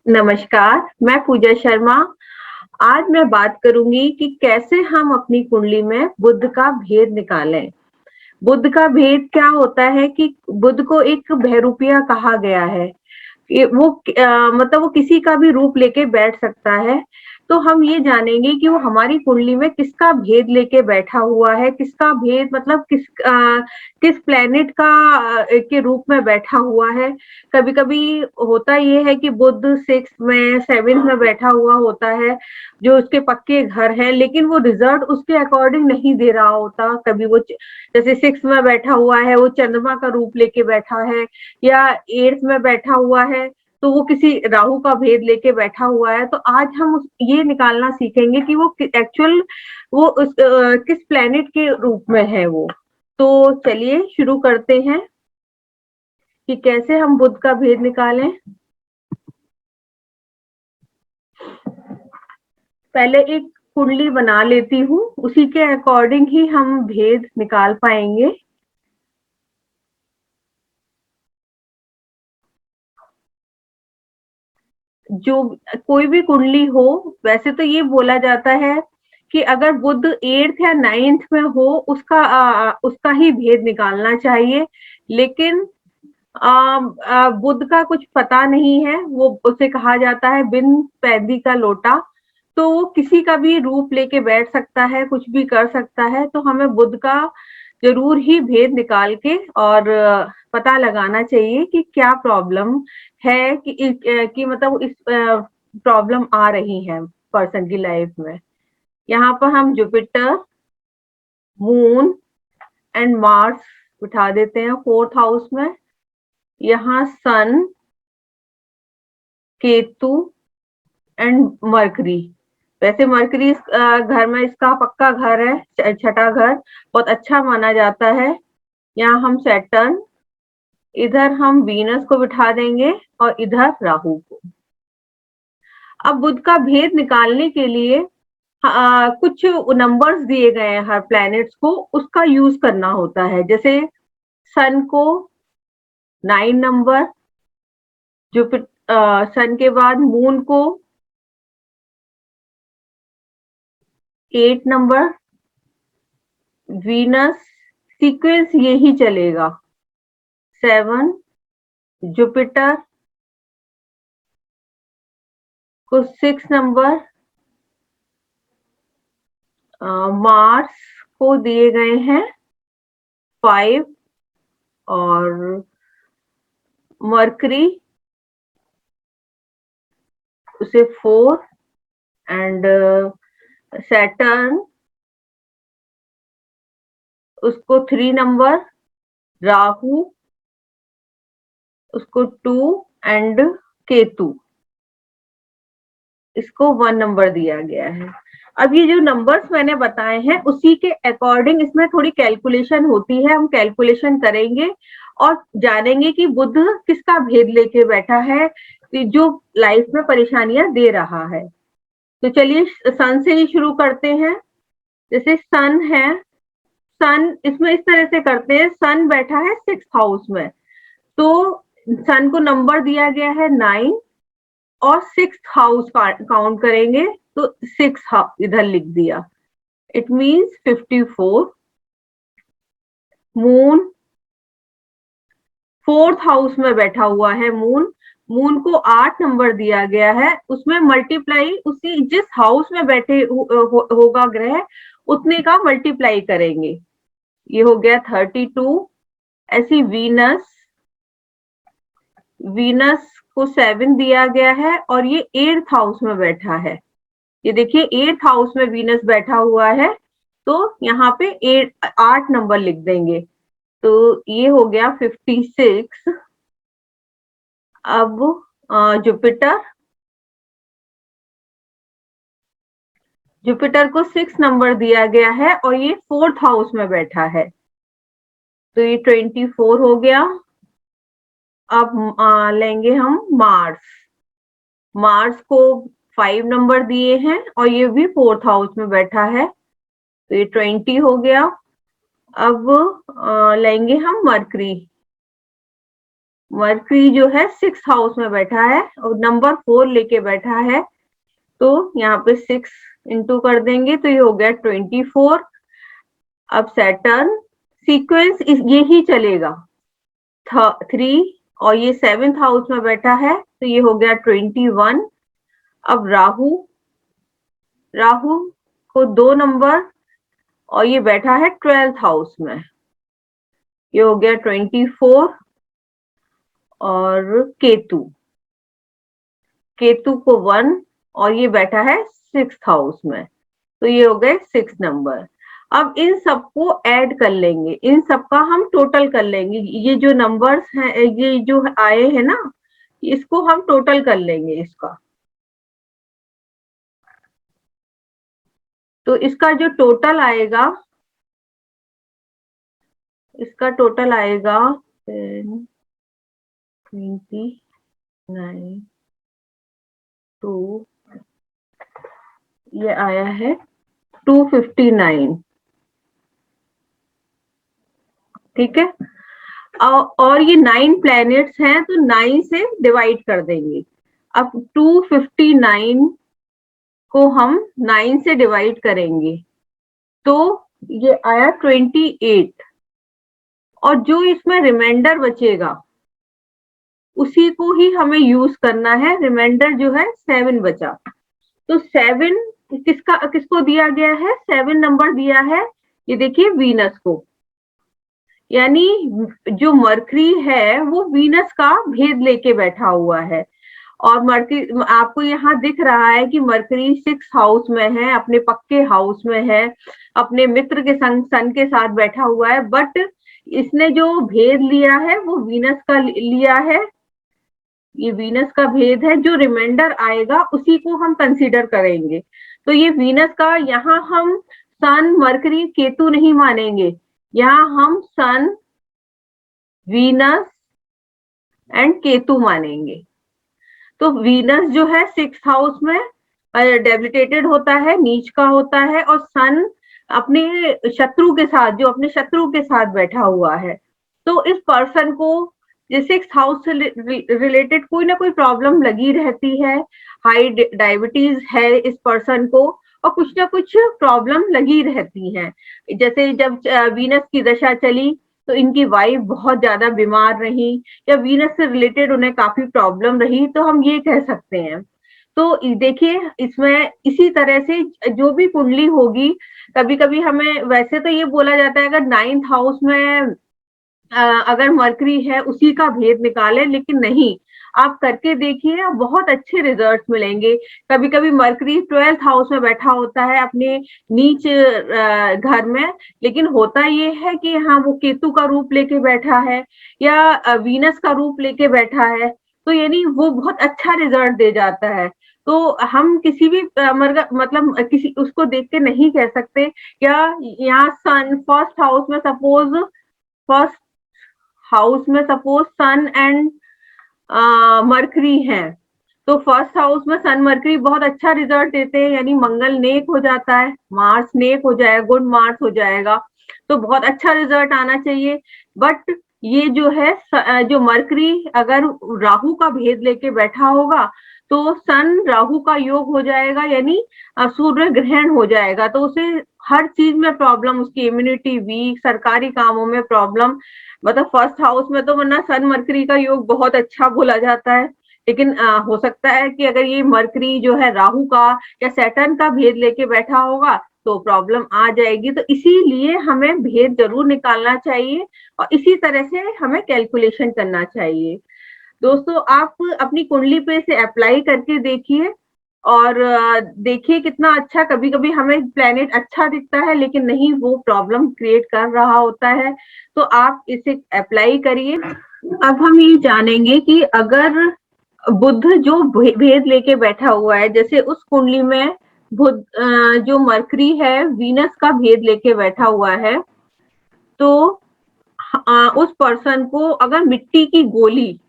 नमस्कार, मैं पूजा शर्मा। आज मैं बात करूँगी कि कैसे हम अपनी कुंडली में बुध का भेद निकालें। बुध का भेद क्या होता है कि बुध को एक बहरूपिया कहा गया है। मतलब वो किसी का भी रूप लेके बैठ सकता है। तो हम ये जानेंगे कि वो हमारी कुंडली में किसका भेद लेके बैठा हुआ है, किसका भेद मतलब किस प्लैनेट के रूप में बैठा हुआ है। कभी-कभी होता ये है कि बुध 6th में 7th में बैठा हुआ होता है, जो उसके पक्के घर हैं, लेकिन वो रिजल्ट उसके अकॉर्डिंग नहीं दे रहा होता। कभी वो जैसे 6th में बैठा हुआ है, वो चंद्रमा का रूप लेके बैठा है, या 8th में बैठा हुआ है तो वो किसी राहु का भेद लेके बैठा हुआ है। तो आज हम ये निकालना सीखेंगे कि वो एक्चुअल किस प्लेनेट के रूप में है वो। तो चलिए शुरू करते हैं कि कैसे हम बुध का भेद निकालें। पहले एक कुंडली बना लेती हूँ, उसी के अकॉर्डिंग ही हम भेद निकाल पाएंगे। जो कोई भी कुंडली हो, वैसे तो ये बोला जाता है कि अगर बुध 8th या 9th में हो उसका ही भेद निकालना चाहिए। लेकिन बुध का कुछ पता नहीं है, वो उसे कहा जाता है बिन पैदी का लोटा। तो वो किसी का भी रूप लेके बैठ सकता है, कुछ भी कर सकता है। तो हमें बुध का जरूर ही भेद निकाल के और पता लगाना चाहिए कि क्या प्रॉब्लम है, कि मतलब इस प्रॉब्लम आ रही है पर्सन की लाइफ में। यहाँ पर हम जुपिटर, मून एंड मार्स बिठा देते हैं 4th हाउस में। यहाँ सन, केतु एंड मरकरी। वैसे मरकरी घर में इसका पक्का घर है, छठा घर, बहुत अच्छा माना जाता है। यहाँ हम सैटर्न, इधर हम वीनस को बिठा देंगे और इधर राहु को। अब बुध का भेद निकालने के लिए कुछ नंबर्स दिए गए हैं हर प्लैनेट्स को, उसका यूज करना होता है। जैसे सन को 9 नंबर, सन के बाद मून को 8 नंबर, वीनस सीक्वेंस यही चलेगा 7, जुपिटर को 6 नंबर, मार्स को दिए गए हैं 5, और मरकरी उसे 4, एंड सैटर्न उसको 3 नंबर, राहु उसको 2, एंड केतु इसको 1 नंबर दिया गया है। अब ये जो नंबर्स मैंने बताए हैं उसी के अकॉर्डिंग इसमें थोड़ी कैलकुलेशन होती है। हम कैलकुलेशन करेंगे और जानेंगे कि बुध किसका भेद लेके बैठा है, जो लाइफ में परेशानियां दे रहा है। तो चलिए सन से ही शुरू करते हैं। जैसे सन है, सन इसमें इस तरह से करते हैं, सन बैठा है 6th हाउस में, तो सन को नंबर दिया गया है 9 और 6th हाउस काउंट करेंगे तो 6 इधर लिख दिया, it means 54। Moon 4th house में बैठा हुआ है, मून मून को 8 नंबर दिया गया है। उसमें मल्टीप्लाई उसी जिस हाउस में बैठे होगा ग्रह उतने का मल्टीप्लाई करेंगे, ये हो गया 32। ऐसी वीनस, वीनस को 7 दिया गया है और ये 8th हाउस में बैठा है। ये देखिए 8th हाउस में वीनस बैठा हुआ है, तो यहाँ पे 8 नंबर लिख देंगे, तो ये हो गया 56। अब जुपिटर, जुपिटर को 6 नंबर दिया गया है और ये 4th हाउस में बैठा है, तो ये 24 हो गया। अब लेंगे हम मार्स, मार्स को 5 नंबर दिए हैं और ये भी 4th हाउस में बैठा है, तो ये 20 हो गया। अब लेंगे हम मरकरी, मरकरी जो है 6 हाउस में बैठा है और नंबर 4 लेके बैठा है, तो यहाँ पे 6 इंटू कर देंगे तो ये हो गया 24। अब सैटर्न सीक्वेंस यही चलेगा 3 और ये 7th हाउस में बैठा है तो ये हो गया 21। अब राहु राहु को 2 नंबर और ये बैठा है 12th हाउस में, ये हो गया 24। और केतु केतु को 1 और ये बैठा है 6th हाउस में, तो ये हो गए 6 नंबर। अब इन सबको ऐड कर लेंगे, इन सबका हम टोटल कर लेंगे, ये जो नंबर्स हैं ये जो आए हैं ना, इसको हम टोटल कर लेंगे इसका। तो इसका जो टोटल आएगा, इसका टोटल आएगा 10, 29, 2, ये आया है 259। ठीक है, और ये 9 प्लैनेट्स हैं तो 9 से डिवाइड कर देंगे। अब 259 को हम 9 से डिवाइड करेंगे तो ये आया 28, और जो इसमें रिमाइंडर बचेगा उसी को ही हमें यूज करना है। रिमाइंडर जो है 7 बचा, तो 7 किसको दिया गया है? 7 नंबर दिया है, ये देखिए वीनस को, यानी जो मरकरी है वो वीनस का भेद लेके बैठा हुआ है। और मरकरी आपको यहाँ दिख रहा है कि मरकरी 6 हाउस में है, अपने पक्के हाउस में है, अपने मित्र के संग सन के साथ बैठा हुआ है, बट इसने जो भेद लिया है वो वीनस का लिया है, ये वीनस का भेद है। जो रिमाइंडर आएगा उसी को हम कंसीडर करेंगे। तो ये वीनस का, यहाँ हम सन मरकरी केतु नहीं मानेंगे, यहाँ हम सन वीनस एंड केतु मानेंगे। तो वीनस जो है 6 हाउस में डेबिलिटेटेड होता है, नीच का होता है, और सन अपने शत्रु के साथ, जो अपने शत्रु के साथ बैठा हुआ है। तो इस पर्सन को 6 हाउस से रिलेटेड कोई ना कोई प्रॉब्लम लगी रहती है, हाई डायबिटीज है इस पर्सन को, और कुछ ना कुछ प्रॉब्लम लगी रहती है। जैसे जब वीनस की दशा चली तो इनकी वाइफ बहुत ज्यादा बीमार रही, या वीनस से रिलेटेड उन्हें काफी प्रॉब्लम रही, तो हम ये कह सकते हैं। तो देखिए इसमें इसी तरह से जो भी कुंडली होगी, कभी कभी हमें, वैसे तो ये बोला जाता है अगर 9th हाउस में अगर मरकरी है उसी का भेद निकालें, लेकिन नहीं, आप करके देखिए, बहुत अच्छे रिजल्ट मिलेंगे। कभी कभी मरकरी 12th हाउस में बैठा होता है अपने नीच घर में, लेकिन होता ये है कि हाँ वो केतु का रूप लेके बैठा है या वीनस का रूप लेके बैठा है, तो यानी वो बहुत अच्छा रिजल्ट दे जाता है। तो हम किसी भी मतलब किसी उसको देख के नहीं कह सकते, या यहाँ सन फर्स्ट हाउस में सपोज, फर्स्ट हाउस में सपोज सन एंड मरकरी है, तो फर्स्ट हाउस में सन मरकरी बहुत अच्छा रिजल्ट देते हैं, यानी मंगल नेक हो जाता है, मार्स नेक हो जाएगा, गुड मार्स हो जाएगा, तो बहुत अच्छा रिजल्ट आना चाहिए। बट ये जो है जो मरकरी अगर राहु का भेद लेके बैठा होगा तो सन राहु का योग हो जाएगा, यानी सूर्य ग्रहण हो जाएगा, तो उसे हर चीज में प्रॉब्लम, उसकी इम्यूनिटी वीक, सरकारी कामों में प्रॉब्लम। मतलब फर्स्ट हाउस में तो वरना सन मरकरी का योग बहुत अच्छा बोला जाता है, लेकिन हो सकता है कि अगर ये मरकरी जो है राहु का या सैटर्न का भेद लेके बैठा होगा तो प्रॉब्लम आ जाएगी। तो इसीलिए हमें भेद जरूर निकालना चाहिए और इसी तरह से हमें कैलकुलेशन करना चाहिए। दोस्तों आप अपनी कुंडली पे इसे अप्लाई करके देखिए और देखिए कितना अच्छा, कभी कभी हमें प्लेनेट अच्छा दिखता है लेकिन नहीं, वो प्रॉब्लम क्रिएट कर रहा होता है, तो आप इसे अप्लाई करिए। अब हम ये जानेंगे कि अगर बुध जो भेद लेके बैठा हुआ है, जैसे उस कुंडली में बुध जो मरकरी है वीनस का भेद लेके बैठा हुआ है, तो उस पर्सन को अगर मिट्टी की गोली,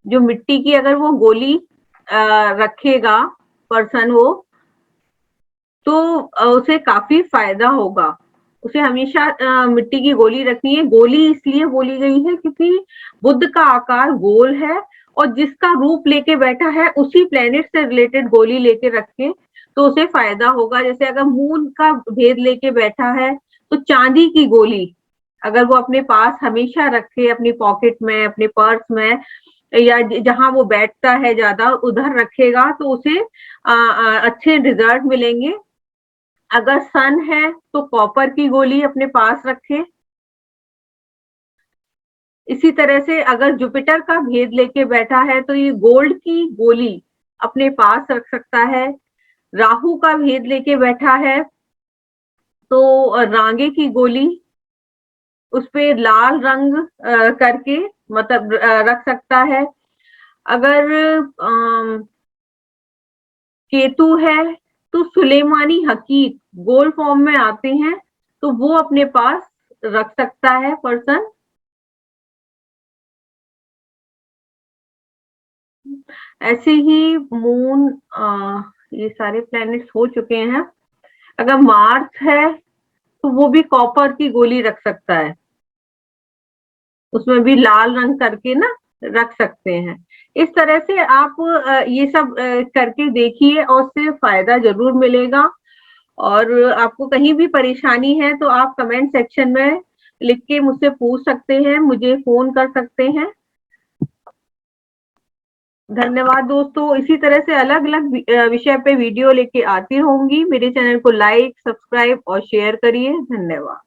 जो मिट्टी की अगर वो गोली रखेगा पर्सन वो, तो उसे काफी फायदा होगा उसे हमेशा मिट्टी की गोली रखनी है। गोली इसलिए बोली गई है क्योंकि बुध का आकार गोल है और जिसका रूप लेके बैठा है उसी प्लेनेट से रिलेटेड गोली लेके रखें तो उसे फायदा होगा। जैसे अगर मून का भेद लेके बैठा है तो चांदी की गोली अगर वो अपने पास हमेशा रखे, अपनी पॉकेट में, अपने पर्स में, या जहां वो बैठता है ज्यादा उधर रखेगा तो उसे अच्छे रिजल्ट मिलेंगे। अगर सन है तो कॉपर की गोली अपने पास रखे। इसी तरह से अगर जुपिटर का भेद लेके बैठा है तो ये गोल्ड की गोली अपने पास रख सकता है। राहु का भेद लेके बैठा है तो रांगे की गोली उस पे लाल रंग करके मतलब रख सकता है। अगर केतु है तो सुलेमानी हकीक गोल फॉर्म में आते हैं तो वो अपने पास रख सकता है पर्सन। ऐसे ही मून, ये सारे प्लैनेट्स हो चुके हैं। अगर मार्स है तो वो भी कॉपर की गोली रख सकता है, उसमें भी लाल रंग करके ना रख सकते हैं। इस तरह से आप ये सब करके देखिए और उससे फायदा जरूर मिलेगा। और आपको कहीं भी परेशानी है तो आप कमेंट सेक्शन में लिख के मुझसे पूछ सकते हैं, मुझे फोन कर सकते हैं। धन्यवाद दोस्तों। इसी तरह से अलग अलग विषय पे वीडियो लेके आती रहूंगी। मेरे चैनल को लाइक, सब्सक्राइब और शेयर करिए। धन्यवाद।